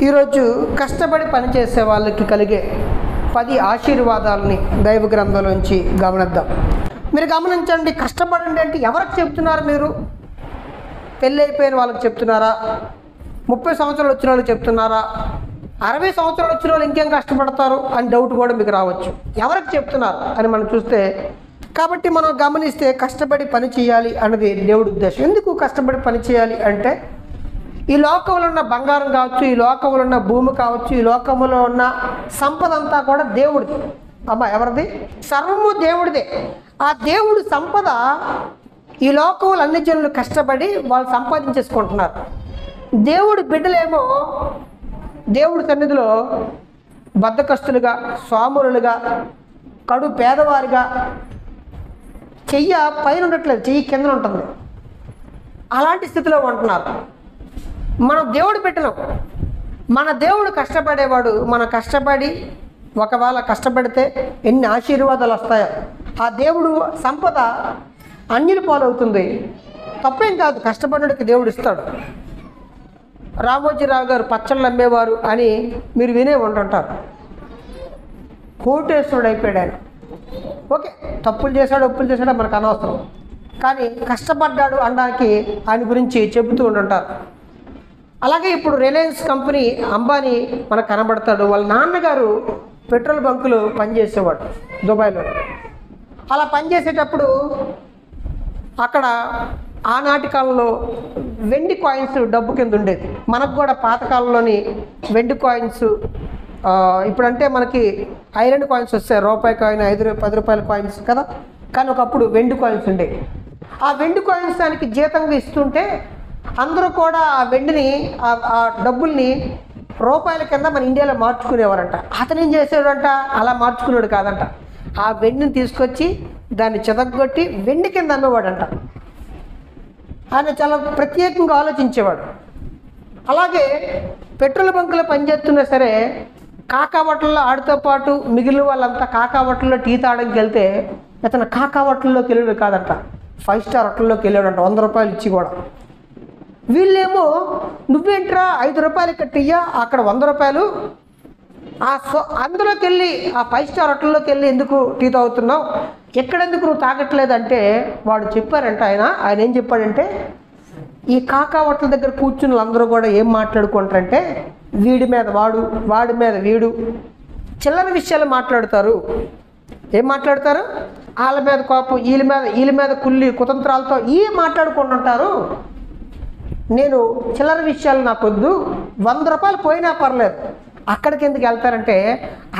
ఈరోజు కష్టపడి పనిచేసే వాళ్ళకి కలిగే 10 ఆశీర్వాదాలని దైవ గ్రంథంలోంచి గమనిద్దాం. మీరు గమనించండి, కష్టపడండి అంటే ఎవరికి చెప్తున్నారు? మీరు పెళ్ళి అయిపోయిన వాళ్ళకి చెప్తున్నారా? 30 సంవత్సరాలు వచ్చిన వాళ్ళకి చెప్తున్నారా? 60 సంవత్సరాలు వచ్చిన వాళ్ళు ఇంకేం కష్టపడతారు అని డౌట్ కూడా మీకు రావచ్చు. ఎవరికి చెప్తున్నారు అని మనం చూస్తే, కాబట్టి మనం గమనిస్తే కష్టపడి పని చేయాలి అన్నది దేవుడి ఉద్దేశం. ఎందుకు కష్టపడి పని చేయాలి అంటే, ఈ లోకంలో ఉన్న బంగారం కావచ్చు, ఈ లోకంలో ఉన్న భూమి కావచ్చు, ఈ లోకంలో ఉన్న సంపద అంతా కూడా దేవుడిది. ఎవరిది? సర్వము దేవుడిదే. ఆ దేవుడి సంపద ఈ లోకంలో అన్ని జనులు కష్టపడి వాళ్ళు సంపాదించేసుకుంటున్నారు. దేవుడి బిడ్డలేమో దేవుడి సన్నిధిలో బద్ధకస్తులుగా, సోమరులుగా, కడు పేదవారిగా, చెయ్యి పైన ఉండట్లేదు, చెయ్యి కింద ఉంటుంది. అలాంటి స్థితిలో ఉంటున్నారు. మనం దేవుడు పెట్టినాం. మన దేవుడు కష్టపడేవాడు. మనం కష్టపడి ఒకవేళ కష్టపడితే ఎన్ని ఆశీర్వాదాలు వస్తాయో. ఆ దేవుడు సంపద అన్యుల పాలవుతుంది. తప్పేం కాదు, కష్టపడినడికి దేవుడు ఇస్తాడు. రామోజీరావు గారు పచ్చళ్ళు అమ్మేవారు అని మీరు వినే ఉంటుంటారు. కోటేశ్వరుడు అయిపోయాడు ఆయన. ఓకే, తప్పులు చేశాడు, ఒప్పులు చేశాడో మనకు అనవసరం. కానీ కష్టపడ్డాడు అనడానికి ఆయన గురించి చెబుతూ ఉంటుంటారు. అలాగే ఇప్పుడు రిలయన్స్ కంపెనీ అంబానీ మనకు కనబడతాడు. వాళ్ళ నాన్నగారు పెట్రోల్ బంకులు పనిచేసేవాడు దుబాయ్లో. అలా పనిచేసేటప్పుడు అక్కడ ఆనాటి కాలంలో వెండి కాయిన్స్ డబ్బు కింద ఉండేది. మనకు కూడా పాతకాలంలోని వెండి కాయిన్స్, ఇప్పుడంటే మనకి ఐరన్ కాయిన్స్ వస్తాయి, రూపాయి కాయిన్, 10 రూపాయల కాయిన్స్ కదా. కానీ ఒకప్పుడు వెండి కాయిన్స్ ఉండేవి. ఆ వెండి కాయిన్స్ దానికి జీతంగా ఇస్తుంటే అందరూ కూడా ఆ వెండిని, ఆ డబ్బుల్ని రూపాయల కింద మన ఇండియాలో మార్చుకునేవారంట. అతను ఏం చేసేవాడంట? అలా మార్చుకునేవాడు కాదంట. ఆ వెండిని తీసుకొచ్చి దాన్ని చెదగొట్టి వెండి కింద అమ్మేవాడంట. ఆయన చాలా ప్రత్యేకంగా ఆలోచించేవాడు. అలాగే పెట్రోల్ బంకులో పనిచేస్తున్నా సరే, కాకా హోటల్లో ఆడితో పాటు మిగిలిన వాళ్ళంతా కాకా హోటల్లో టీ తాగడానికి వెళ్తే అతను కాకా హోటల్లోకి వెళ్ళాడు కాదంట, 5 స్టార్ హోటల్లోకి వెళ్ళాడంట, 100 రూపాయలు ఇచ్చి కూడా. వీళ్ళేమో నువ్వేంట్రా 5 రూపాయలు కట్టియ్యా, అక్కడ 100 రూపాయలు, అందులోకి వెళ్ళి ఆ 5 స్టార్ హోటల్లోకి వెళ్ళి ఎందుకు టీ తాగుతున్నావు, ఎక్కడెందుకు నువ్వు తాగట్లేదంటే వాడు చెప్పారంట. ఆయన ఏం చెప్పాడంటే, ఈ కాకా హోటల్ దగ్గర కూర్చున్న వాళ్ళందరూ కూడా ఏం మాట్లాడుకుంటారంటే, వీడి మీద వాడు, వాడి మీద వీడు, చిల్లర విషయాలు మాట్లాడతారు. ఏం మాట్లాడతారు? వాళ్ళ మీద కోపం, వీళ్ళ మీద కుళ్ళి కుతంత్రాలతో మాట్లాడుకుంటుంటారు. నేను చిల్లర విషయాలు నాకు వద్దు, 100 రూపాయలు పోయినా పర్లేదు. అక్కడికి ఎందుకు వెళ్తారంటే,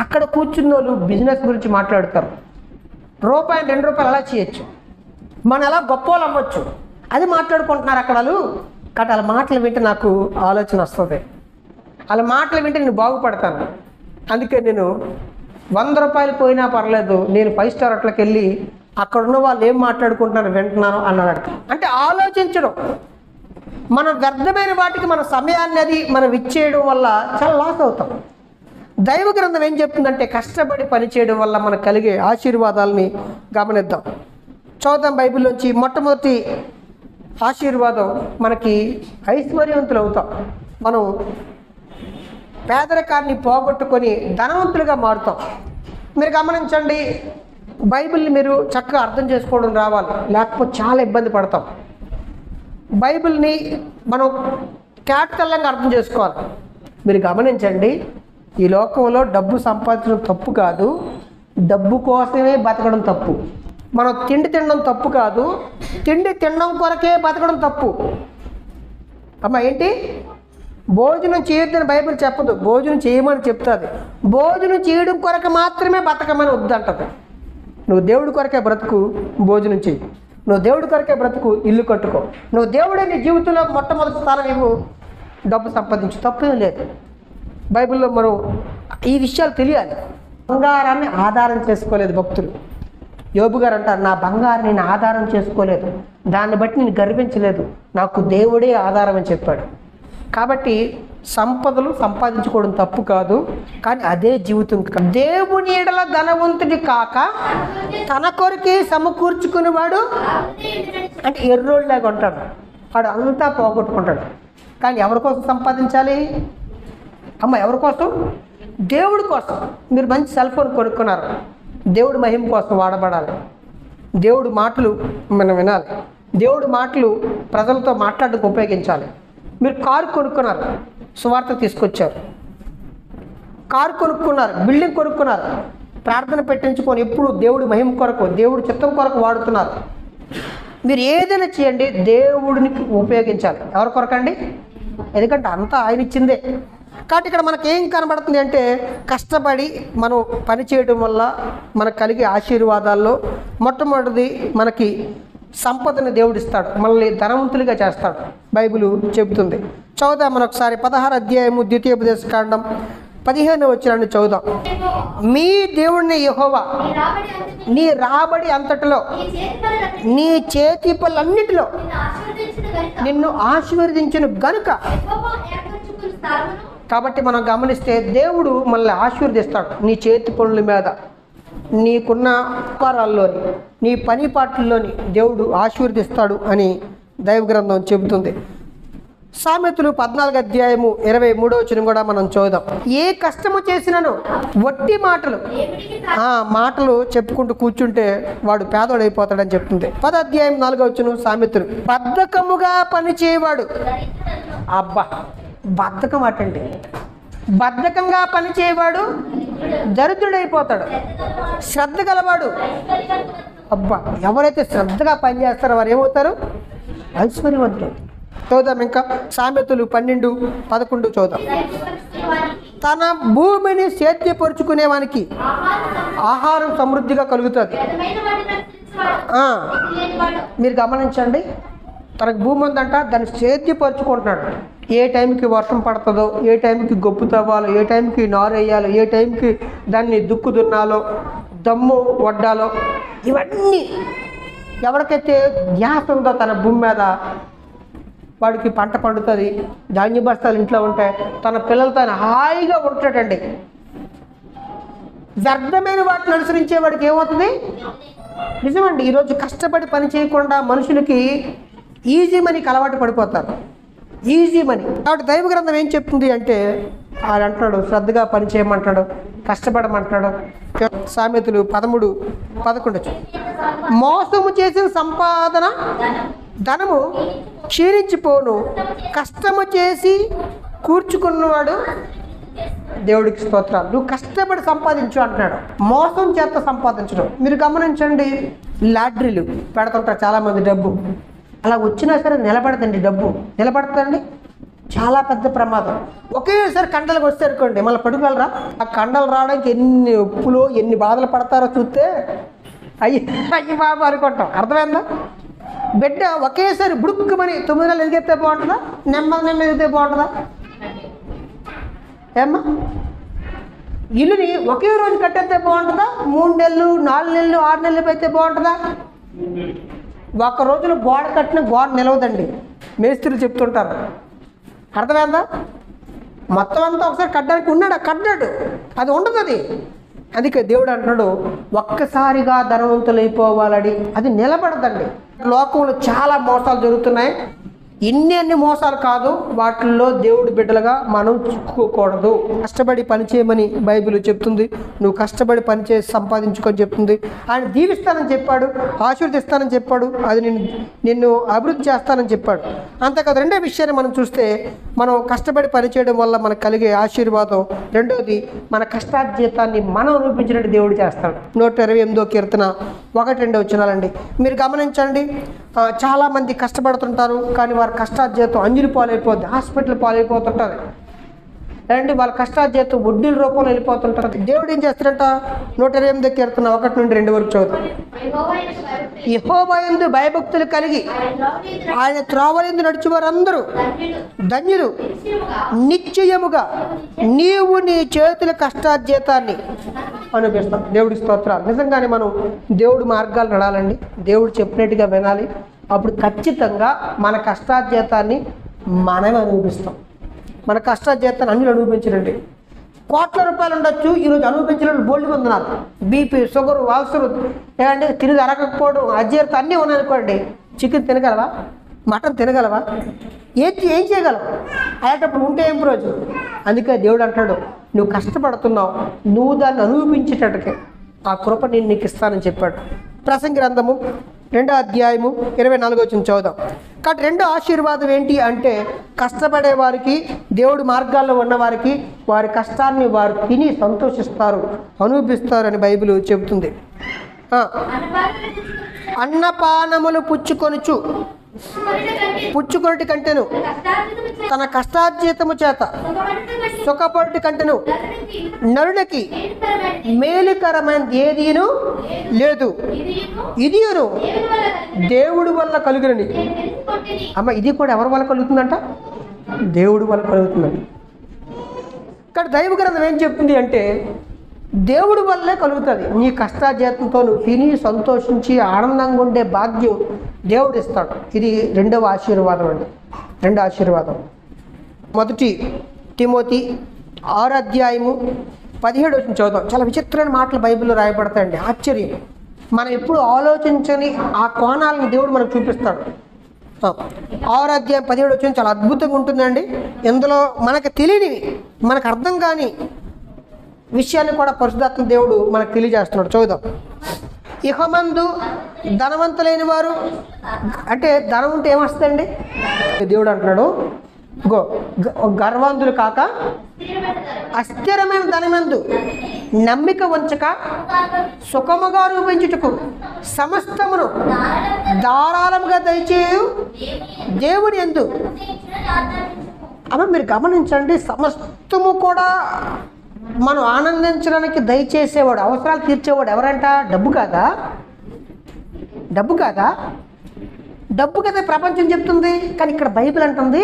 అక్కడ కూర్చున్న వాళ్ళు బిజినెస్ గురించి మాట్లాడతారు. రూపాయి 2 రూపాయలు అలా చేయొచ్చు, మనం ఎలా గొప్ప వాళ్ళు అవ్వచ్చు, అది మాట్లాడుకుంటున్నారు అక్కడ వాళ్ళు. కాబట్టి వాళ్ళ మాటలు వింటే నాకు ఆలోచన వస్తుంది. వాళ్ళ మాటలు వింటే నేను బాగుపడతాను. అందుకే నేను 100 రూపాయలు పోయినా పర్లేదు, నేను 5 స్టార్ హోటల్కి వెళ్ళి అక్కడ ఉన్న వాళ్ళు ఏం మాట్లాడుకుంటున్నారు వింటున్నాను అన్నాడు. అంటే ఆలోచించడం. మనం వ్యర్థమైన వాటికి మన సమయాన్ని అది మనం ఇచ్చేయడం వల్ల చాలా లాస్ అవుతాం. దైవ గ్రంథం ఏం చెప్తుందంటే, కష్టపడి పని చేయడం వల్ల మనకు కలిగే ఆశీర్వాదాలని గమనిద్దాం. చదువుదాం బైబిల్లోంచి. మొట్టమొదటి ఆశీర్వాదం, మనకి ఐశ్వర్యవంతులు అవుతాం. మనం పేదరికాన్ని పోగొట్టుకొని ధనవంతులుగా మారుతాం. మీరు గమనించండి, బైబిల్ని మీరు చక్కగా అర్థం చేసుకోవడం రావాలి, లేకపోతే చాలా ఇబ్బంది పడతాం. బైబిల్ని మనం క్యాపిటల్గా అర్థం చేసుకోవాలి. మీరు గమనించండి, ఈ లోకంలో డబ్బు సంపాదించడం తప్పు కాదు, డబ్బు కోసమే బతకడం తప్పు. మనం తిండి తినడం తప్పు కాదు, తిండి తినడం కొరకే బతకడం తప్పు. ఏంటి? భోజనం చేయొద్దని బైబిల్ చెప్పదు, భోజనం చేయమని చెప్తుంది. భోజనం చేయడం కొరకు మాత్రమే బతకమని వద్దంటది. నువ్వు దేవుడి కొరకే బ్రతుకు, భోజనం చెయ్యి. నువ్వు దేవుడి కొరకే బ్రతుకు, ఇల్లు కట్టుకో. నువ్వు దేవుడే నీ జీవితంలో మొట్టమొదటి స్థానం ఇవ్వు, డబ్బు సంపాదించు, తప్పేం లేదు. బైబిల్లో మనం ఈ విషయాలు తెలియాలి. బంగారాన్ని ఆధారం చేసుకోలేదు భక్తులు. యోబు గారు అంటారు, నా బంగారం నేను ఆధారం చేసుకోలేదు, దాన్ని బట్టి నేను గర్వించలేదు, నాకు దేవుడే ఆధారం అని చెప్పాడు. కాబట్టి సంపదలు సంపాదించుకోవడం తప్పు కాదు, కానీ అదే జీవితం. దేవుని ఎడల ధనవంతుడి కాక తన కొరకే సమకూర్చుకునేవాడు అంటే ఎర్రోళ్ళలాగా ఉంటాడు. వాడు అంతా పోగొట్టుకుంటాడు. కానీ ఎవరి కోసం సంపాదించాలి? అమ్మ ఎవరి కోసం? దేవుడి కోసం. మీరు మంచి సెల్ ఫోన్ కొనుక్కున్నారు, దేవుడి మహిమ కోసం వాడబడాలి. దేవుడి మాటలు మనం వినాలి. దేవుడి మాటలు ప్రజలతో మాట్లాడడానికి ఉపయోగించాలి. మీరు కారు కొనుక్కున్నారు, సువార్త తీసుకొచ్చారు. కారు కొనుక్కున్నారు, బిల్డింగ్ కొనుక్కున్నారు, ప్రార్థన పెట్టించుకొని ఎప్పుడు దేవుడి మహిమ కొరకు, దేవుడి చిత్తం కొరకు వాడుతున్నారు. మీరు ఏదైనా చేయండి, దేవుడిని ఉపయోగించాలి. ఎవరి కొరకండి? ఎందుకంటే అంతా ఆయన ఇచ్చిందే. కాబట్టి ఇక్కడ మనకి ఏం కనబడుతుంది అంటే, కష్టపడి మనం పని చేయడం వల్ల మనకు కలిగే ఆశీర్వాదాల్లో మొట్టమొదటిది మనకి సంపదను దేవుడిస్తాడు, మనల్ని ధనవంతులుగా చేస్తాడు. బైబిల్ చెబుతుంది. చదువుదాం మనం ఒకసారి 16వ అధ్యాయము ద్వితీయోపదేశకాండం 15వ వచనాన్ని చదువుదాం. మీ దేవుడిని యెహోవా నీ రాబడి అంతటిలో, నీ చేతి పనులన్నిటిలో నిన్ను ఆశీర్వదించిన గనుక. కాబట్టి మనం గమనిస్తే దేవుడు మనల్ని ఆశీర్వదిస్తాడు. నీ చేతి పనుల మీద, నీకున్న వ్యాపారాల్లోని, నీ పని పాటల్లోని దేవుడు ఆశీర్వదిస్తాడు అని దైవ గ్రంథం చెబుతుంది. సామెతలు 14వ అధ్యాయము 23వ వచనం కూడా మనం చూద్దాం. ఏ కష్టము చేసినను వట్టి మాటలు, మాటలు చెప్పుకుంటూ కూర్చుంటే వాడు పేదోడైపోతాడని చెప్తుంది. 10వ అధ్యాయం 4వ వచనం సామెతలు. బద్ధకముగా పని చేయవాడు, అబ్బా బద్ధకం అటండి, బద్ధకంగా పని చేయవాడు దరిద్రుడైపోతాడు. శ్రద్ధ గలవాడు, అబ్బా ఎవరైతే శ్రద్ధగా పనిచేస్తారో వారు ఏమవుతారు? ఐశ్వర్యవంతులు. చూద్దాం ఇంకా సామెతలు 12:11 చూద్దాం. తన భూమిని సేద్యపరుచుకునేవానికి ఆహారం సమృద్ధిగా కలుగుతుంది. మీరు గమనించండి, తనకు భూమి ఉందంట, దాన్ని సేద్యపరుచుకుంటున్నాడు. ఏ టైంకి వర్షం పడుతుందో, ఏ టైంకి గొప్పు తవ్వాలో, ఏ టైంకి నారు వేయాలో, ఏ టైంకి దాన్ని దుక్కు దున్నాలో, దమ్ము వడ్డాలో, ఇవన్నీ ఎవరికైతే ధ్యాస ఉందో తన భూమి మీద, వాడికి పంట పండుతుంది, ధాన్య బస్తాలు ఇంట్లో ఉంటాయి, తన పిల్లలతో హాయిగా ఉంటాడండి. వ్యర్థమైన వాటిని అనుసరించే వాడికి ఏమవుతుంది? నిజమండి, ఈరోజు కష్టపడి పని చేయకుండా మనుషులకి ఈజీ మనీకి అలవాటు పడిపోతారు. Easy money. కాబట్టి దైవ గ్రంథం ఏం చెప్తుంది అంటే, ఆయన అంటున్నాడు శ్రద్ధగా పని చేయమంటాడు, కష్టపడమంటాడు. సామెతలు 13:11. మోసము చేసిన సంపాదన ధనము క్షీణించిపోను, కష్టము చేసి కూర్చుకున్నవాడు దేవుడికి స్తోత్రాలు. నువ్వు కష్టపడి సంపాదించు అంటున్నాడు, మోసం చేత సంపాదించడం. మీరు గమనించండి, లాటరీలు పెడుతుంటారు చాలామంది, డబ్బు అలా వచ్చినా సరే నిలబడదండి. డబ్బు నిలబడతండి, చాలా పెద్ద ప్రమాదం. ఒకేసారి కండలకు వస్తే అనుకోండి, మళ్ళీ పడుకోగలరా? ఆ కండలు రావడానికి ఎన్ని ఉప్పులు, ఎన్ని బాధలు పడతారో చూస్తే అయ్యి బాబు అనుకుంటాం. అర్థమైందా? బిడ్డ ఒకేసారి బుడుక్కుమని 9 నెలలు ఎదిగితే బాగుంటుందా? నెమ్మది ఎదిగితే బాగుంటుందా? ఏమ్మా, ఇల్లుని ఒకే రోజు కట్టేస్తే బాగుంటుందా? 3 నెలలు, 4 నెలలు, 6 నెలలు అయితే బాగుంటుందా? ఒక రోజులో గోడ కట్టిన గోడ నిలవదండి, మేస్త్రులు చెప్తుంటారు. అర్థమైందా? మొత్తం అంతా ఒకసారి కట్టడానికి కట్టాడు, అది ఉండదు. అది అందుకే దేవుడు అంటున్నాడు, ఒక్కసారిగా ధనవంతులైపోవాలని అది నిలబడదండి. లోకంలో చాలా మోసాలు జరుగుతున్నాయి. అన్ని మోసాలు కాదు, వాటిల్లో దేవుడి బిడ్డలుగా మనం చిక్కుకోకూడదు. కష్టపడి పని చేయమని బైబిల్ చెప్తుంది. నువ్వు కష్టపడి పని చేసి సంపాదించుకొని చెప్తుంది. ఆయన దీవిస్తానని చెప్పాడు, ఆశీర్వదిస్తానని చెప్పాడు, అది నిన్ను అభివృద్ధి చేస్తానని చెప్పాడు. అంతేకాదు, రెండో విషయాన్ని మనం చూస్తే, మనం కష్టపడి పని చేయడం వల్ల మనకు కలిగే ఆశీర్వాదం రెండోది, మన కష్టార్జితాన్ని మనం రూపించినట్టు దేవుడు చేస్తాడు. 128వ కీర్తన 1-2 వచనాలండి. మీరు గమనించండి, చాలామంది కష్టపడుతుంటారు, కానీ వారి కష్టార్జితం అంజలి పాలైపోద్ది, హాస్పిటల్ పాలైపోతుంటారు. లేదంటే వాళ్ళ కష్టార్జితం వడ్డీల రూపంలో వెళ్ళిపోతుంటారు. దేవుడు ఏం చేస్తాడంట? 128వ కీర్తన 1-2 వరకు చదువు. యెహోవా యందు భయభక్తులు కలిగి ఆయన త్రోవలందు నడిచేవారందరూ ధన్యులు. నిశ్చయముగా నీవు నీ చేతుల కష్టార్జితాన్ని అనుభవిస్తాం. దేవుడి స్తోత్రాలు. నిజంగానే మనం దేవుడి మార్గాలు నడాలండి, దేవుడు చెప్పినట్టుగా వినాలి. అప్పుడు ఖచ్చితంగా మన కష్టార్జితాన్ని మనమే అనుభవిస్తాం. మన కష్టార్జితాన్ని అన్ని అనుభవించరండి. కోట్ల రూపాయలు ఉండొచ్చు, ఈరోజు అనుభవించిన బోల్డ్ మంది ఉన్నారు. బీపీ, షుగర్, వాల్సరు, ఏమంటే తిరిగి అరగకపోవడం, అజీర్తి అన్నీ ఉన్నాయనుకోండి. చికెన్ తినగలవా? మటన్ తినగలవా? ఏం చేయగలవు? అలాంటప్పుడు ఉంటే ఏం ప్రయోజనం? అందుకే దేవుడు అంటాడు, నువ్వు కష్టపడుతున్నావు, నువ్వు దాన్ని అనుభవించేటట్టుకే ఆ కృప నేను నీకు ఇస్తానని చెప్పాడు. ప్రసంగి గ్రంథము 2వ అధ్యాయము 24 చదువుదాం. కాబట్టి రెండో ఆశీర్వాదం ఏంటి అంటే, కష్టపడే వారికి, దేవుడి మార్గాల్లో ఉన్నవారికి వారి కష్టాన్ని వారు తిని సంతోషిస్తారు, అనుభవిస్తారు అని బైబిల్ చెబుతుంది. అన్నపానములు పుచ్చుకొనుటి కంటెను తన కష్టార్జితము చేత సుఖపడుటి కంటెను నరునికి మేలుకరమైనది ఏదీను లేదు, ఇదియును దేవుడి వల్ల కలుగునని. అమ్మ, ఇది కూడా ఎవరి వల్ల కలుగుతుందంట? దేవుడి వల్ల కలుగుతుందంట. ఇక్కడ దైవ గ్రంథం ఏం చెప్తుంది అంటే, దేవుడి వల్లే కలుగుతుంది. నీ కష్టార్జితంతో నువ్వు తిని సంతోషించి ఆనందంగా ఉండే భాగ్యం దేవుడు ఇస్తాడు. ఇది రెండవ ఆశీర్వాదం అండి. రెండో ఆశీర్వాదం 1 తిమోతి 6వ అధ్యాయము 17 చదువుతాం. చాలా విచిత్రమైన మాటలు బైబిల్లో రాయబడతాయండి. ఆశ్చర్యం. మనం ఎప్పుడు ఆలోచించని ఆ కోణాలను దేవుడు మనకు చూపిస్తాడు. 6వ అధ్యాయం 17 చాలా అద్భుతంగా ఉంటుందండి. ఇందులో మనకు తెలియనివి, మనకు అర్థం కాని విషయాన్ని కూడా పరిశుద్ధాత్మ దేవుడు మనకు తెలియజేస్తున్నాడు. చూద్దాం. ఇహమందు ధనవంతులైన వారు, అంటే ధనం ఉంటే ఏమొస్తుందండి? దేవుడు అంటున్నాడు, గర్వంతులు కాక అస్థిరమైన ధనమందు నమ్మిక ఉంచక సుఖముగా రూపించుటకు సమస్తమును ధారాళముగా దయచేయు దేవుని యందు. అమ్మ, మీరు గమనించండి, సమస్తము కూడా మనం ఆనందించడానికి దయచేసేవాడు, అవసరాలు తీర్చేవాడు ఎవరంట? డబ్బు కాదా? డబ్బు కాదా? డబ్బు కదా ప్రపంచం చెప్తుంది. కానీ ఇక్కడ బైబిల్ అంటుంది,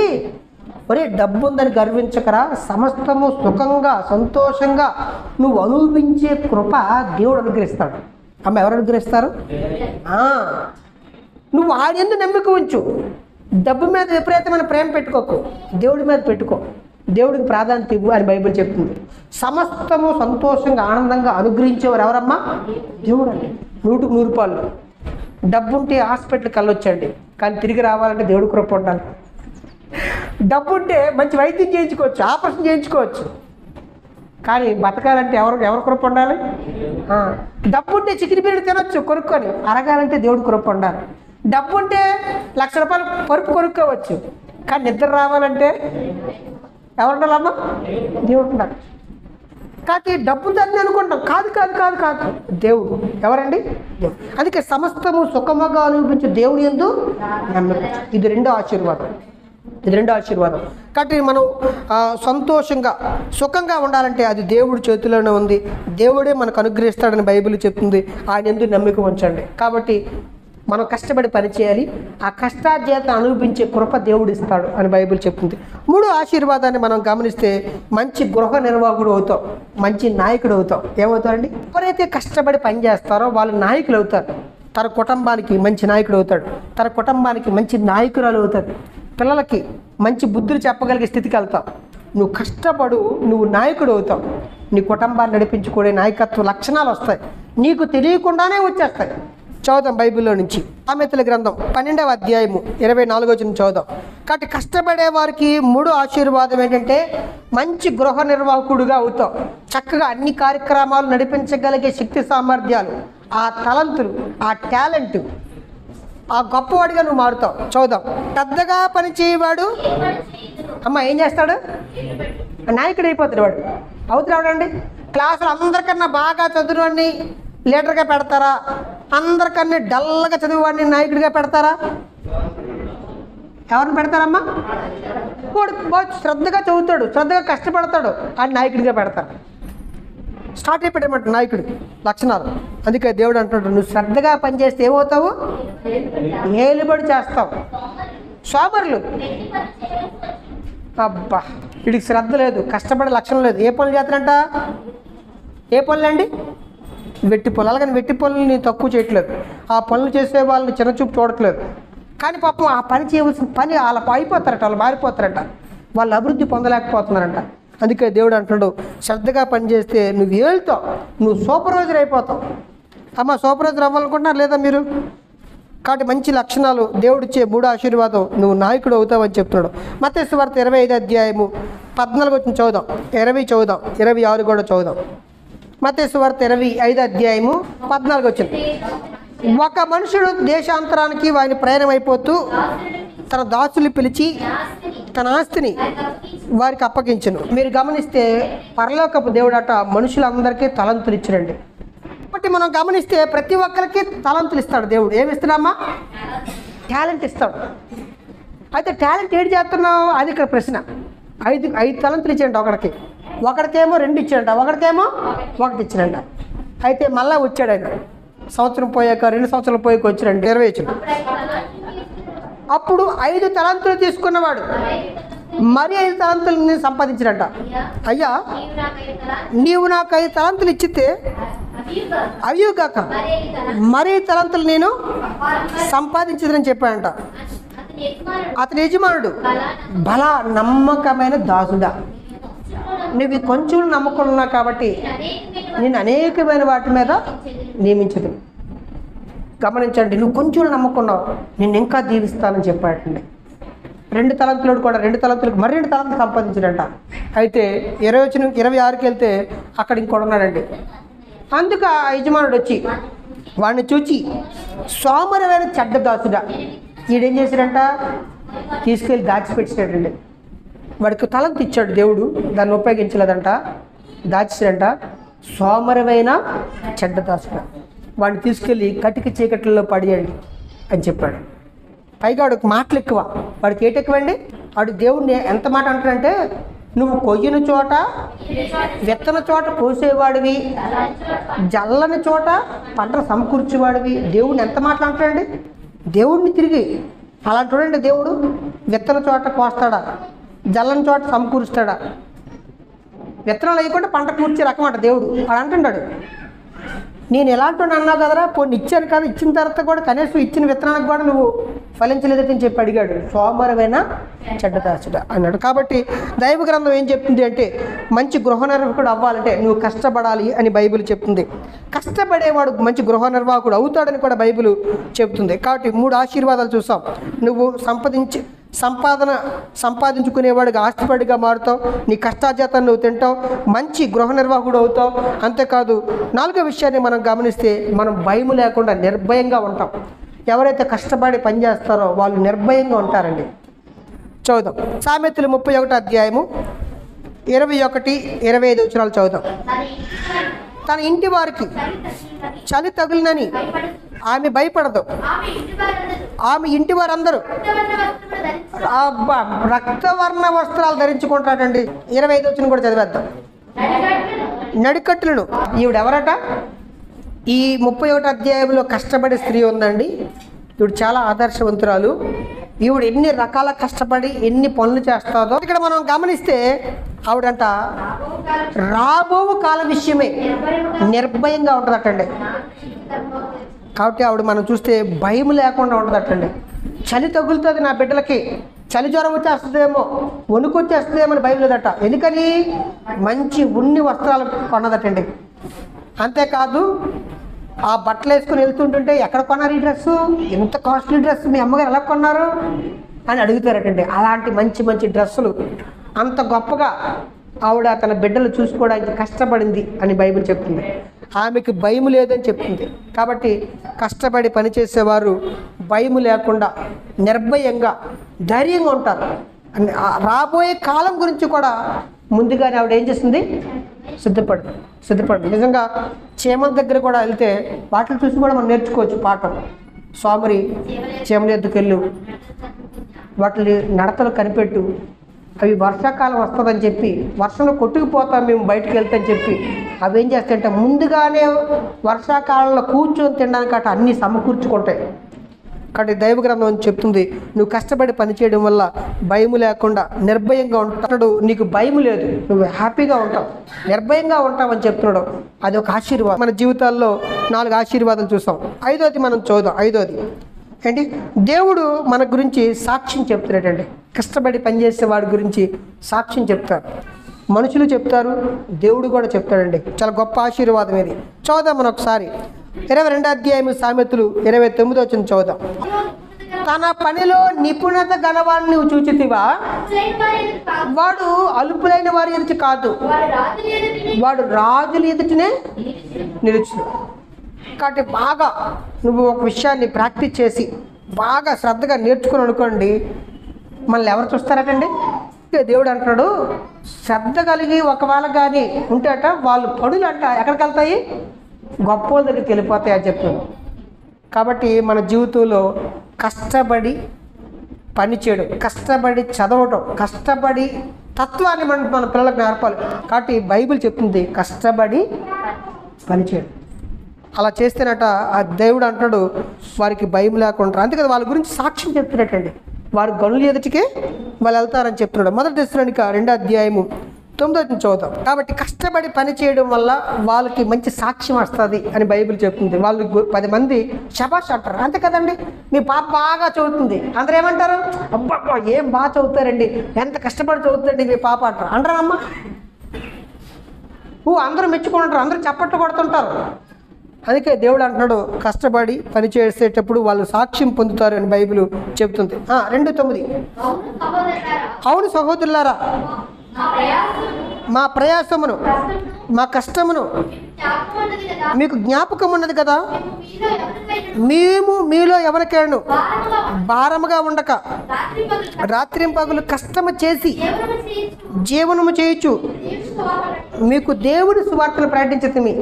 ఒరే డబ్బు ఉందని గర్వించకరా, సమస్తము సుఖంగా సంతోషంగా నువ్వు అనుభవించే కృప దేవుడు అనుగ్రహిస్తాడు. అమ్మ, ఎవరు అనుగ్రహిస్తారు? నువ్వు ఆడెందు నమ్మిక ఉంచు. డబ్బు మీద విపరీతమైన ప్రేమ పెట్టుకోకు, దేవుడి మీద పెట్టుకో. దేవుడికి ప్రాధాన్యత ఇవ్వు అని బైబిల్ చెప్తుంది. సమస్తము సంతోషంగా ఆనందంగా అనుగ్రహించేవారు ఎవరమ్మా? దేవుడు అండి. 100కు 100 రూపాయలు. డబ్బు ఉంటే హాస్పిటల్కి వెళ్ళొచ్చండి, కానీ తిరిగి రావాలంటే దేవుడి కృప ఉండాలి. డబ్బు ఉంటే మంచి వైద్యం చేయించుకోవచ్చు, ఆపరేషన్ చేయించుకోవచ్చు, కానీ బతకాలంటే ఎవరు కృప ఉండాలి? డబ్బు ఉంటే చికెన్ బిర్యానీ తినొచ్చు కొనుక్కొని, అరగాలంటే దేవుడి కృప ఉండాలి. డబ్బు ఉంటే 1,00,000 రూపాయలు పరుపు కొనుక్కోవచ్చు, కానీ నిద్ర రావాలంటే ఎవరు ఉండాలమ్మా? దేవుడు ఉండాలి. కాకపోతే డబ్బు దాన్ని అనుకుంటాం. కాదు కాదు కాదు కాదు దేవుడు. ఎవరండి? దేవుడు. అందుకే సమస్తము సుఖముగా అనుభవించే దేవుని యందు నమ్మిక. ఇది రెండో ఆశీర్వాదం. కాబట్టి మనం సంతోషంగా సుఖంగా ఉండాలంటే అది దేవుడి చేతిలోనే ఉంది. దేవుడే మనకు అనుగ్రహిస్తాడని బైబిల్ చెప్తుంది. ఆయన యందు నమ్మిక ఉంచండి. కాబట్టి మనం కష్టపడి పనిచేయాలి, ఆ కష్టార్జితం అనుభవించే కృప దేవుడు ఇస్తాడు అని బైబిల్ చెప్తుంది. 3వ ఆశీర్వాదాన్ని మనం గమనిస్తే, మంచి గృహ నిర్వాహకుడు అవుతాం, మంచి నాయకుడు అవుతాం. ఏమవుతారండి? ఎవరైతే కష్టపడి పని చేస్తారో వాళ్ళు నాయకులు అవుతారు. తన కుటుంబానికి మంచి నాయకుడు అవుతాడు, తన కుటుంబానికి మంచి నాయకురాలు అవుతాడు, పిల్లలకి మంచి బుద్ధులు చెప్పగలిగే స్థితికి వెళ్తావు. నువ్వు కష్టపడు, నువ్వు నాయకుడు అవుతావు. నీ కుటుంబాన్ని నడిపించుకునే నాయకత్వ లక్షణాలు వస్తాయి, నీకు తెలియకుండానే వచ్చేస్తాయి. చదువుదాం బైబిల్లో నుంచి. సామెతల గ్రంథం 12వ అధ్యాయము 24 చదువుదాం. కాబట్టి కష్టపడే వారికి 3వ ఆశీర్వాదం ఏంటంటే, మంచి గృహ నిర్వాహకుడుగా అవుతావు. చక్కగా అన్ని కార్యక్రమాలు నడిపించగలిగే శక్తి సామర్థ్యాలు, ఆ తలంతులు, ఆ టాలెంట్, ఆ గొప్పవాడిగా నువ్వు మారుతావు. చదువుదాం. పెద్దగా పని చేయవాడు అమ్మ ఏం చేస్తాడు? నాయకుడు అయిపోతాడు వాడు. అవుతున్నాడండి. క్లాసులు అందరికన్నా బాగా చదువుని లీడర్గా పెడతారా? అందరికన్నా డల్గా చదివేవాడిని నాయకుడిగా పెడతారా? ఎవరిని పెడతారమ్మా? వాడు బాగా శ్రద్ధగా చదువుతాడు, శ్రద్ధగా కష్టపడతాడు, ఆయన నాయకుడిగా పెడతారు. స్టార్ట్ అయిపోయాడన్నమాట నాయకుడి లక్షణాలు. అందుకే దేవుడు అంటున్నాడు, నువ్వు శ్రద్ధగా పనిచేస్తే ఏమవుతావు? ఏలుబడి చేస్తావు. సోమరులు, అబ్బా వీడికి శ్రద్ధ లేదు, కష్టపడే లక్షణం లేదు, ఏ పనులు చేస్తారంట? ఏ పనులు అండి? వెట్టి పనులు. కానీ వెట్టి పనులు నేను తక్కువ చేయట్లేదు, ఆ పనులు చేసే వాళ్ళని చిన్నచూపు చూడట్లేదు. కానీ పాపం ఆ పని చేయవలసిన పని వాళ్ళ అయిపోతారట, వాళ్ళు మారిపోతారట, వాళ్ళు అభివృద్ధి పొందలేకపోతున్నారంట. అందుకే దేవుడు అంటున్నాడు, శ్రద్ధగా పనిచేస్తే నువ్వు ఏళ్తావు, నువ్వు సూపర్వైజర్ అయిపోతావు. అమ్మ సూపర్వైజర్ అవ్వాలనుకుంటున్నారు లేదా మీరు? కాబట్టి మంచి లక్షణాలు దేవుడిచ్చే 3 ఆశీర్వాదం, నువ్వు నాయకుడు అవుతావని చెప్తున్నాడు. మత్తయి సువార్త 25 అధ్యాయము 14 వచ్చిన చదువుదాం, 20 చదువుదాం, 26 కూడా చదువుదాం. మత్తయి సువార్త 25 అధ్యాయము 14 వచ్చింది. ఒక మనుషుడు దేశాంతరానికి వారిని ప్రయాణమైపోతూ తన దాసులు పిలిచి తన ఆస్తిని వారికి అప్పగించును. మీరు గమనిస్తే పరలోకపు దేవుడట మనుషులందరికీ తలంతులు ఇచ్చినండి. కాబట్టి మనం గమనిస్తే ప్రతి ఒక్కరికి తలంతులు ఇస్తాడు దేవుడు. ఏమి ఇస్తున్నామా? టాలెంట్ ఇస్తాడు. అయితే టాలెంట్ ఏడు చేస్తున్నావు అది ఇక్కడ ప్రశ్న. 5 తలంతులు ఇచ్చాడంట ఒకడికేమో 2 ఇచ్చాడంట, ఒకడికేమో 1 ఇచ్చాడంట. అయితే మళ్ళీ వచ్చాడు ఆయన, సంవత్సరం పోయాక 2 సంవత్సరాలు పోయాక వచ్చాడండి 20 ఇచ్చాడు. అప్పుడు 5 తలంతులు తీసుకున్నవాడు మరి 5 తలంతులు సంపాదించాడంట. అయ్యా నీవు నాకు 5 తలంతులు ఇచ్చితే అవి కాక మరి తలంతులు నేను సంపాదించదని చెప్పాడంట. అతని యజమానుడు బలా నమ్మకమైన దాసుడా, నువ్వు కొంచెం నమ్మకున్నా కాబట్టి నేను అనేకమైన వాటి మీద నియమించదు. గమనించండి, నువ్వు కొంచెం నమ్మకున్నావు, నేను ఇంకా దీవిస్తానని చెప్పాడండి. 2 తలంతులు కూడా 2 తలంతులకు మరి 2 తలంతులు సంపాదించాడంట. అయితే 26కి వెళ్తే అక్కడ ఇంకోటి ఉన్నాడండి. అందుకు ఆ యజమానుడు వచ్చి వాడిని చూచి సోమరమైన చెడ్డ దాసుడా, ఈడేం చేశాడంట, తీసుకెళ్ళి దాచిపెట్టాడండి. వాడికి తలంతు ఇచ్చాడు దేవుడు, దాన్ని ఉపయోగించలేదంట, దాచేసాడంట. సోమరమైన చెడ్డ దాసుడా, వాడిని తీసుకెళ్ళి కటిక చీకట్లలో పడేయండి అని చెప్పాడు. పైగా వాడికి మాటలు ఎక్కువ. వాడికి ఏటి ఎక్కువండి, వాడు దేవుడిని ఎంత మాట అంటాడంటే, నువ్వు కొయ్యని చోట విత్తన చోట కోసేవాడివి, జల్లని చోట పంట సమకూర్చేవాడివి. దేవుడిని ఎంత మాట్లాడతాడండి, దేవుడిని తిరిగి అలాంటి చూడండి. దేవుడు విత్తన చోట కోస్తాడా, జల్లని చోట సమకూరుస్తాడా? విత్తనాలు వేయకుండా పంట కూర్చే రకం అంట దేవుడు. వాడు అంటున్నాడు, నేను ఎలాంటి అన్నావు కదరా, కొన్ని ఇచ్చాను కదా, ఇచ్చిన తర్వాత కూడా కనీసం ఇచ్చిన విత్తనానికి కూడా నువ్వు ఫలించలేదని చెప్పి అడిగాడు. సోమరమైన చెడ్డదాసుడా అన్నాడు. కాబట్టి దైవ గ్రంథం ఏం చెప్తుంది అంటే, మంచి గృహ నిర్వాహకుడు అవ్వాలంటే నువ్వు కష్టపడాలి అని బైబిల్ చెప్తుంది. కష్టపడేవాడు మంచి గృహ నిర్వాహకుడు అవుతాడని కూడా బైబిల్ చెప్తుంది. కాబట్టి 3 ఆశీర్వాదాలు చూసాం. నువ్వు సంపాదించుకునేవాడిగా ఆస్తిపడిగా మారుతావు, నీ కష్టార్జితాన్ని నువ్వు తింటావు, మంచి గృహ నిర్వాహకుడు అవుతావు. అంతేకాదు 4వ విషయాన్ని మనం గమనిస్తే, మనం భయం లేకుండా నిర్భయంగా ఉంటాం. ఎవరైతే కష్టపడి పనిచేస్తారో వాళ్ళు నిర్భయంగా ఉంటారండి. చదువుదాం సామెతలు 31 అధ్యాయము 21-25 వచనాలు చదువుదాం. తన ఇంటి వారికి చలి తగులినని ఆమె భయపడదు, ఆమె ఇంటి వారందరూ రక్తవర్ణ వస్త్రాలు ధరించుకుంటాడండి. 25 వచనం కూడా చదివేద్దాం. నడికట్టులను, ఈవిడెవరట? ఈ 31 అధ్యాయంలో కష్టపడే స్త్రీ ఉందండి. ఈవిడ చాలా ఆదర్శవంతురాలు. ఈవిడ ఎన్ని రకాల కష్టపడి ఎన్ని పనులు చేస్తాదో ఇక్కడ మనం గమనిస్తే, ఆవిడంట రాబో కాల విషయమే నిర్భయంగా ఉంటుందటండి. కాబట్టి ఆవిడ మనం చూస్తే భయం లేకుండా ఉంటుందటండి. చలి తగులుతుంది నా బిడ్డలకి, చలి జ్వరం వచ్చేస్తుందేమో, వణుకు వచ్చేస్తుందేమో అని భయం లేదట. ఎందుకని? మంచి ఉన్ని వస్త్రాలు కొన్నదటండి. అంతేకాదు ఆ బట్టలు వేసుకుని వెళ్తుంటుంటే, ఎక్కడ కొన్నారు ఈ డ్రెస్సు, ఎంత కాస్ట్లీ డ్రెస్, మీ అమ్మగారు ఎలా కొన్నారు అని అడుగుతారటండి. అలాంటి మంచి మంచి డ్రెస్సులు అంత గొప్పగా ఆవిడ తన బిడ్డలు చూసుకోవడానికి కష్టపడింది అని బైబిల్ చెప్తుంది. ఆమెకు భయం లేదని చెప్తుంది. కాబట్టి కష్టపడి పనిచేసేవారు భయం లేకుండా నిర్భయంగా ధైర్యంగా ఉంటారు. రాబోయే కాలం గురించి కూడా ముందుగానే ఆవిడ ఏం చేస్తుంది, సిద్ధపడు. నిజంగా చీమల దగ్గర కూడా వెళ్తే వాటిని చూసి కూడా మనం నేర్చుకోవచ్చు పాఠం. సోమరి చీమల ఎద్దుకెళ్ళు, వాటిని నడతలు కనిపెట్టు, అవి వర్షాకాలం వస్తుందని చెప్పి వర్షంలో కొట్టుకుపోతాం మేము బయటకు వెళ్తామని చెప్పి అవి ఏం చేస్తాయంటే ముందుగానే వర్షాకాలంలో కూర్చొని తినడానికి అటు అన్నీ సమకూర్చుకుంటాయి. కాబట్టి దైవ గ్రంథం చెప్తుంది, నువ్వు కష్టపడి పనిచేయడం వల్ల భయం లేకుండా నిర్భయంగా ఉంటాడు. నీకు భయం లేదు, నువ్వు హ్యాపీగా ఉంటావు, నిర్భయంగా ఉంటావని చెప్తున్నాడు. అది ఒక ఆశీర్వాదం. మన జీవితాల్లో 4 ఆశీర్వాదాలు చూసాం. 5వది మనం చూద్దాం. 5వది ఏంటి? దేవుడు మన గురించి సాక్ష్యం చెప్తున్నాడండి. కష్టపడి పనిచేసే వాడి గురించి సాక్ష్యం చెప్తారు, మనుషులు చెప్తారు, దేవుడు కూడా చెప్తాడండి. చాలా గొప్ప ఆశీర్వాదం ఇది. చూద్దాం మనం ఒకసారి. 22వ అధ్యాయం సామెతలు 29వ వచనం చదువుదాం. తన పనిలో నిపుణత గలవాడిని నువ్వు చూచితివా, వాడు అలుపులైన వారి ఎదుట కాదు, వాడు రాజుల ఎదుటనే నిలుచును. కాబట్టి బాగా నువ్వు ఒక విషయాన్ని ప్రాక్టీస్ చేసి బాగా శ్రద్ధగా నేర్చుకుని అనుకోండి, మనల్ని ఎవరు చూస్తారటండి? దేవుడు అంటున్నాడు, శ్రద్ధ కలిగి ఒకవేళ కానీ ఉంటేట వాళ్ళు పడులు అంట ఎక్కడికి వెళ్తాయి? గొప్ప వాళ్ళ దగ్గరికి వెళ్ళిపోతాయి అని చెప్పాను. కాబట్టి మన జీవితంలో కష్టపడి పని చేయడం, కష్టపడి చదవటం, కష్టపడి తత్వాన్ని మన పిల్లలకు నేర్పాలి. కాబట్టి బైబిల్ చెప్తుంది కష్టపడి పని చేయడం. అలా చేస్తేనట ఆ దేవుడు అంటాడు వారికి భయం లేకుండా. అందుకని వాళ్ళ గురించి సాక్ష్యం చెప్తున్నట్టండి, వారు గనుల ఎదుటికే వాళ్ళు వెళ్తారని చెప్తున్నాడు. 1 తెస్సలోనిక 2వ అధ్యాయము 9వ వచనం చదువుతాం. కాబట్టి కష్టపడి పని చేయడం వల్ల వాళ్ళకి మంచి సాక్ష్యం వస్తుంది అని బైబిల్ చెప్తుంది. వాళ్ళు 10 మంది శబాష్ అంటారు, అంతే కదండి. మీ పాప బాగా చదువుతుంది, అందరూ ఏమంటారు? అబ్బా ఏం బాగా చదువుతారండి, ఎంత కష్టపడి చదువుతారండి మీ పాప అంటారు. అంటారమ్మా, అందరూ మెచ్చుకుంటారు, అందరూ చప్పట్లు కొడుతుంటారు. అందుకే దేవుడు అంటున్నాడు కష్టపడి పని చేసేటప్పుడు వాళ్ళు సాక్ష్యం పొందుతారు అని బైబిల్ చెబుతుంది. 2:9 అవును సహోదరులారా, మా ప్రయాసమును మా కష్టమును మీకు జ్ఞాపకం ఉన్నది కదా, మేము మీలో ఎవరికైనా భారముగా ఉండక రాత్రింపగలు కష్టము చేసి జీవనము చేయొచ్చు మీకు దేవుడి సువార్తను ప్రకటించటమే.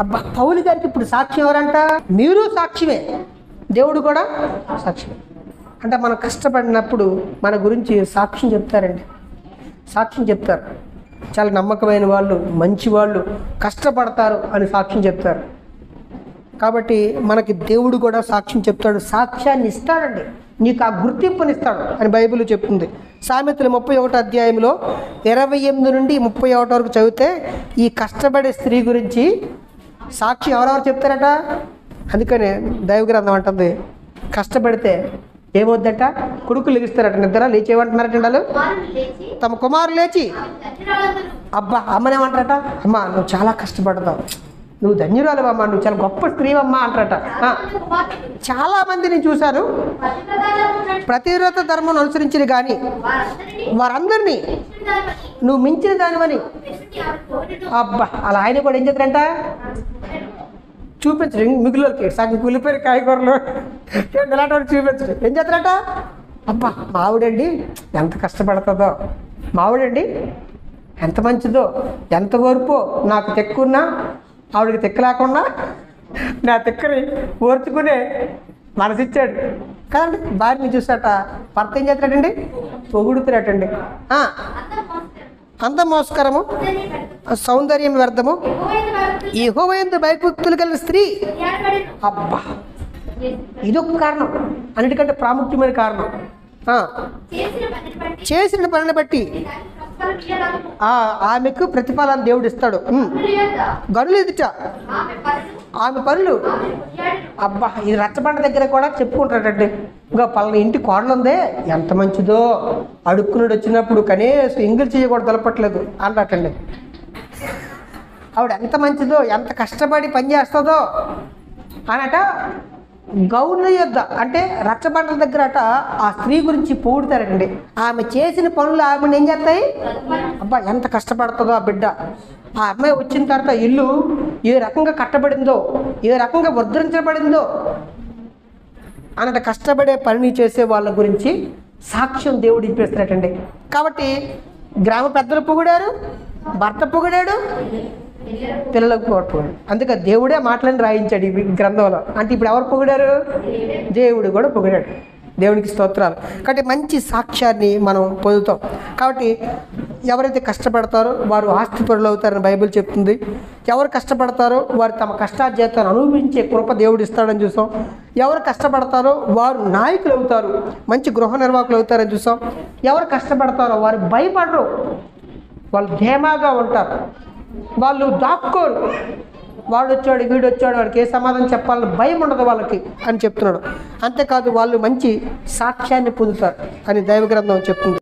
అబ్బా, పౌలు గారికి ఇప్పుడు సాక్ష్యం ఎవరంట? మీరు సాక్ష్యమే, దేవుడు కూడా సాక్ష్యమే. అంటే మనం కష్టపడినప్పుడు మన గురించి సాక్ష్యం చెప్తారండి, సాక్ష్యం చెప్తారు. చాలా నమ్మకమైన వాళ్ళు, మంచి వాళ్ళు, కష్టపడతారు అని సాక్ష్యం చెప్తారు. కాబట్టి మనకి దేవుడు కూడా సాక్ష్యం చెప్తాడు, సాక్ష్యాన్ని ఇస్తాడండి, నీకు ఆ గుర్తింపుని ఇస్తాడు అని బైబిల్ చెప్తుంది. సామెతలు 31వ అధ్యాయంలో 28 నుండి 31 వరకు చదివితే ఈ కష్టపడే స్త్రీ గురించి సాక్షి ఎవరెవరు చెప్తారట. అందుకనే దైవగ్రంథం అంటుంది కష్టపడితే ఏమవుద్దట, కొడుకులు లెగిస్తారట, నిద్ర లేచి ఏమంటున్నారట వాళ్ళు, తమ కుమారులు లేచి అబ్బా అమ్మనేమంటారట, అమ్మ నువ్వు చాలా కష్టపడతావు, నువ్వు ధన్యురాలు అమ్మా, నువ్వు చాలా గొప్ప స్త్రీవమ్మా అంటారట. చాలా మంది నేను చూశాను ప్రతివ్రత ధర్మం అనుసరించిన కానీ వారందరినీ నువ్వు మించిన దానివని. అబ్బా, అలా ఆయన కూడా ఏం చేస్తారంట, చూపించరు మిగులుకి సగం కూలిపోయిన కాయగూరలు ఇలాంటి వాడు చూపించరు. ఏం చేస్తారట, అబ్బా మావిడండి ఎంత కష్టపడుతుందో, మావిడండి ఎంత మంచిదో, ఎంత ఓర్పో, నాకు తెక్కున్నా ఆవిడకి తెక్కు లేకుండా నా తెక్కని ఓర్చుకునే మనసిచ్చాడు కదండి. భార్యని చూసాట భర్త ఏం చేస్తాడండి, పొగుడుతున్నాటండి. అంత మోసకరము సౌందర్యం వ్యర్థము యెహోవా యందు భయభక్తులు కలిగిన స్త్రీ. అబ్బా, ఇదొక కారణం, అన్నిటికంటే ప్రాముఖ్యమైన కారణం. చేసిన పనిని బట్టి ఆమెకు ప్రతిఫలాన్ని దేవుడు ఇస్తాడు. గనులు ఎదుట ఆమె పనులు. అబ్బా, ఇది రచ్చబండ దగ్గర కూడా చెప్పుకుంటాడండి, ఇంకా పలానా ఇంటి కోడలు ఉందే ఎంత మంచిదో, అడుక్కునుడు వచ్చినప్పుడు కనీసం ఎంగిల్ చేయకూడదు తెలపట్లేదు అన్నట్టండి. ఆవిడ ఎంత మంచిదో, ఎంత కష్టపడి పని చేస్తుందో అనట. గౌను యొద్ద అంటే రచ్చబండల దగ్గర అట ఆ స్త్రీ గురించి పొగుడుతారండి. ఆమె చేసిన పనులు ఆమెను ఏం చేస్తాయి, అబ్బా ఎంత కష్టపడుతుందో ఆ బిడ్డ, ఆ అమ్మాయి వచ్చిన తర్వాత ఇల్లు ఏ రకంగా కట్టబడిందో, ఏ రకంగా ముద్రించబడిందో అన్నట్టు కష్టపడే పనిని చేసే వాళ్ళ గురించి సాక్ష్యం దేవుడు ఇప్పిస్తున్నట్టండి. కాబట్టి గ్రామ పెద్దలు పొగిడారు, భర్త పొగిడాడు, పిల్లలకు పొగిడాడు. అందుకే దేవుడే మాటలను రాయించాడు ఈ గ్రంథంలో. అంటే ఇప్పుడు ఎవరు పొగిడారు, దేవుడు కూడా పొగిడాడు. దేవునికి స్తోత్రాలు. కాబట్టి మంచి సాక్ష్యాన్ని మనం పొందుతాం. కాబట్టి ఎవరైతే కష్టపడతారో వారు ఆస్తిపరులు అవుతారని బైబిల్ చెప్తుంది. ఎవరు కష్టపడతారో వారు తమ కష్టార్జితాన్ని అనుభవించే కృప దేవుడు ఇస్తాడని చూసాం. ఎవరు కష్టపడతారో వారు నాయకులు అవుతారు, మంచి గృహ నిర్వాహకులు అవుతారని చూసాం. ఎవరు కష్టపడతారో వారు భయపడరు, వాళ్ళు ధీమాగా ఉంటారు, వాళ్ళు దాక్కోరు. వాడు వచ్చాడు వీడు వచ్చాడు వాడికి ఏ సమాధానం చెప్పాలని భయం ఉండదు వాళ్ళకి అని చెప్తున్నాడు. అంతేకాదు వాళ్ళు మంచి సాక్ష్యాన్ని పొందుతారు అని దైవ గ్రంథం చెప్తుంది.